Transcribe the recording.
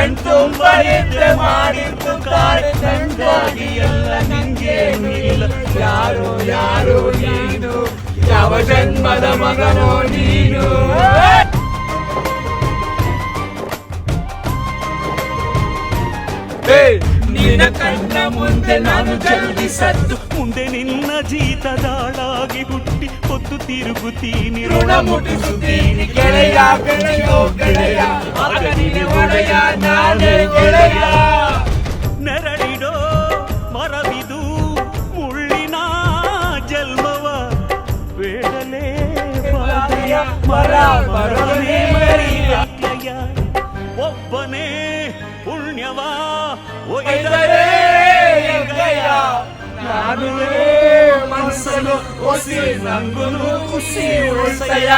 ಕಣ್ತುಂಬ ನಿದ್ರೆ ಮಾಡಿದ್ದು ಕಾಡು ಕಂಡಾಗಿ ಎಲ್ಲ ನಿಂಗೇನು ಇಲ್ಲ. ಯಾರು ಯಾರು ನೀನು, ಯಾವ ಜನ್ಮದ ಮಗನೋ ನೀನು. ನಿನ್ನ ಕಣ್ಣ ಮುಂದೆ ನಾನು ಜಲ್ದಿ ಸತ್ತು, ಮುಂದೆ ನಿನ್ನ ಜೀತದಾಳಾಗಿ ಹುಟ್ಟಿ ಹೊತ್ತು ತಿರುಗುತ್ತೀನಿ, ಋಣ ಮುಟ್ಟಿಸುತ್ತೀನಿ. ಗೆಳೆಯ ಗೆಳೆಯೋ ಗೆಳೆಯ, ಆಗ ನೀನೆ ಒಡೆಯ ನಾನೇ ಗೆಳೆಯ. ನೆರಳಿಡೋ ಮರವಿದು ಮುಳ್ಳಿನ ಜನ್ಮವ ಬೇಡಲೇ ಬಾಧೆಯ ಮರ ಮರವೇ ಮರಿಯ. ಒಬ್ಬನೇ ಪುಣ್ಯವ ಒಯ್ದರೆ ಹೆಗ್ಗಯ್ಯ, ನಾನುವೇ ಮನಸ್ಸನ್ನು ಒಸಿ ನಂಗುನು ಖುಷಿ ಉಳಿಸಯ್ಯ.